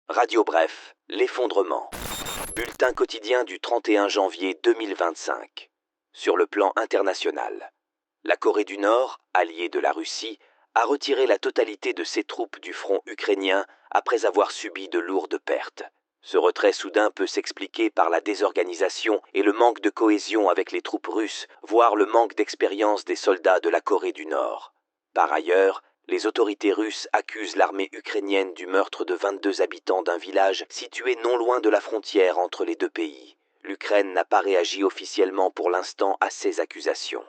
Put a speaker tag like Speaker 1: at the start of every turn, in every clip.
Speaker 1: Radio Bref, l'effondrement. Bulletin quotidien du 31 janvier 2025. Sur le plan international, la Corée du Nord, alliée de la Russie, a retiré la totalité de ses troupes du front ukrainien après avoir subi de lourdes pertes. Ce retrait soudain peut s'expliquer par la désorganisation et le manque de cohésion avec les troupes russes, voire le manque d'expérience des soldats de la Corée du Nord. Par ailleurs, les autorités russes accusent l'armée ukrainienne du meurtre de 22 habitants d'un village situé non loin de la frontière entre les deux pays. L'Ukraine n'a pas réagi officiellement pour l'instant à ces accusations.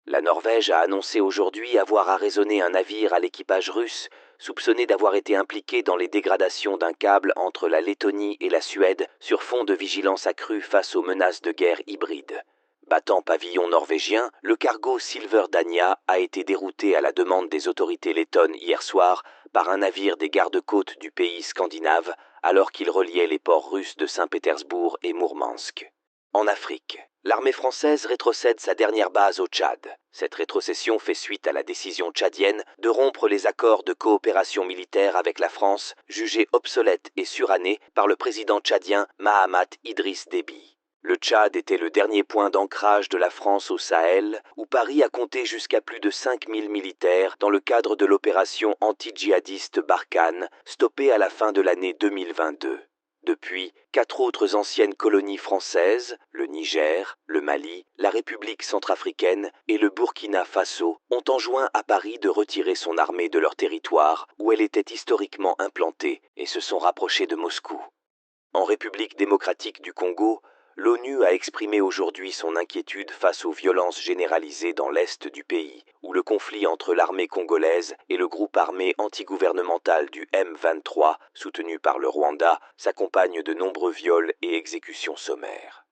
Speaker 1: La Norvège a annoncé aujourd'hui avoir arraisonné un navire à l'équipage russe, soupçonné d'avoir été impliqué dans les dégradations d'un câble entre la Lettonie et la Suède sur fond de vigilance accrue face aux menaces de guerre hybride. Battant pavillon norvégien, le cargo Silver Dania a été dérouté à la demande des autorités lettonnes hier soir par un navire des gardes-côtes du pays scandinave alors qu'il reliait les ports russes de Saint-Pétersbourg et Mourmansk. En Afrique, l'armée française rétrocède sa dernière base au Tchad. Cette rétrocession fait suite à la décision tchadienne de rompre les accords de coopération militaire avec la France, jugés obsolètes et surannés par le président tchadien Mahamat Idriss Déby. Le Tchad était le dernier point d'ancrage de la France au Sahel, où Paris a compté jusqu'à plus de 5000 militaires dans le cadre de l'opération anti-djihadiste Barkhane, stoppée à la fin de l'année 2022. Depuis, 4 autres anciennes colonies françaises, le Niger, le Mali, la République centrafricaine et le Burkina Faso, ont enjoint à Paris de retirer son armée de leur territoire, où elle était historiquement implantée, et se sont rapprochées de Moscou. En République démocratique du Congo, l'ONU a exprimé aujourd'hui son inquiétude face aux violences généralisées dans l'est du pays, où le conflit entre l'armée congolaise et le groupe armé antigouvernemental du M23, soutenu par le Rwanda, s'accompagne de nombreux viols et exécutions sommaires.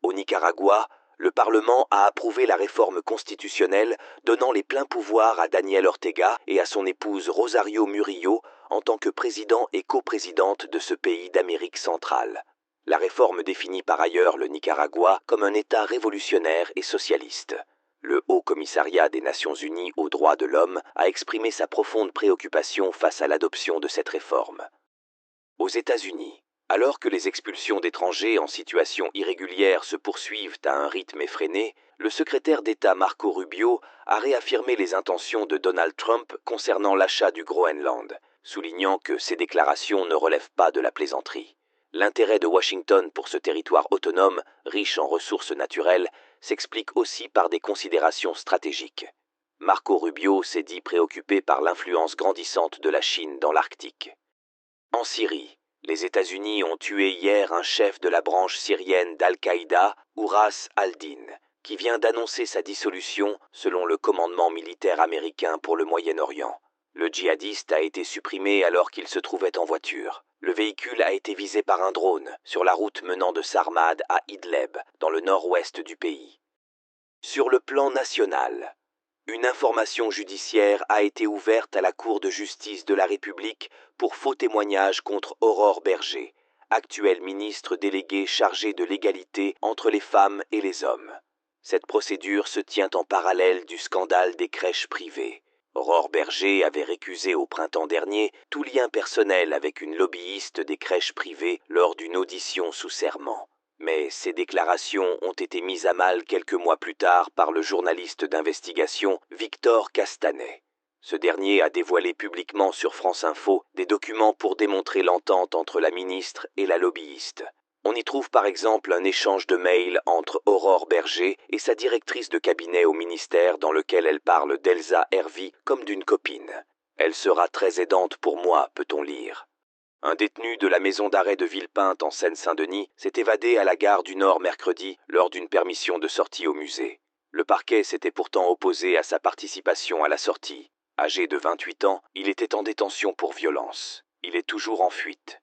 Speaker 1: Au Nicaragua, le Parlement a approuvé la réforme constitutionnelle donnant les pleins pouvoirs à Daniel Ortega et à son épouse Rosario Murillo en tant que président et coprésidente de ce pays d'Amérique centrale. La réforme définit par ailleurs le Nicaragua comme un État révolutionnaire et socialiste. Le Haut Commissariat des Nations Unies aux droits de l'homme a exprimé sa profonde préoccupation face à l'adoption de cette réforme. Aux États-Unis, alors que les expulsions d'étrangers en situation irrégulière se poursuivent à un rythme effréné, le secrétaire d'État Marco Rubio a réaffirmé les intentions de Donald Trump concernant l'achat du Groenland, soulignant que ces déclarations ne relèvent pas de la plaisanterie. L'intérêt de Washington pour ce territoire autonome, riche en ressources naturelles, s'explique aussi par des considérations stratégiques. Marco Rubio s'est dit préoccupé par l'influence grandissante de la Chine dans l'Arctique. En Syrie, les États-Unis ont tué hier un chef de la branche syrienne d'Al-Qaïda, Ouras al-Din, qui vient d'annoncer sa dissolution selon le commandement militaire américain pour le Moyen-Orient. Le djihadiste a été supprimé alors qu'il se trouvait en voiture. Le véhicule a été visé par un drone sur la route menant de Sarmad à Idleb, dans le nord-ouest du pays. Sur le plan national, une information judiciaire a été ouverte à la Cour de justice de la République pour faux témoignage contre Aurore Berger, actuelle ministre déléguée chargée de l'égalité entre les femmes et les hommes. Cette procédure se tient en parallèle du scandale des crèches privées. Aurore Berger avait récusé au printemps dernier tout lien personnel avec une lobbyiste des crèches privées lors d'une audition sous serment. Mais ces déclarations ont été mises à mal quelques mois plus tard par le journaliste d'investigation Victor Castanet. Ce dernier a dévoilé publiquement sur France Info des documents pour démontrer l'entente entre la ministre et la lobbyiste. On y trouve par exemple un échange de mails entre Aurore Berger et sa directrice de cabinet au ministère dans lequel elle parle d'Elsa Hervy comme d'une copine. « Elle sera très aidante pour moi », peut-on lire. Un détenu de la maison d'arrêt de Villepinte en Seine-Saint-Denis s'est évadé à la gare du Nord mercredi lors d'une permission de sortie au musée. Le parquet s'était pourtant opposé à sa participation à la sortie. Âgé de 28 ans, il était en détention pour violence. Il est toujours en fuite.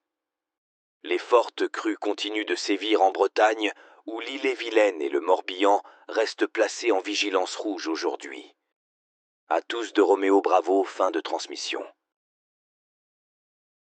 Speaker 1: Les fortes crues continuent de sévir en Bretagne, où l'Ille-et-Vilaine et le Morbihan restent placés en vigilance rouge aujourd'hui. À tous de Roméo Bravo, fin de transmission.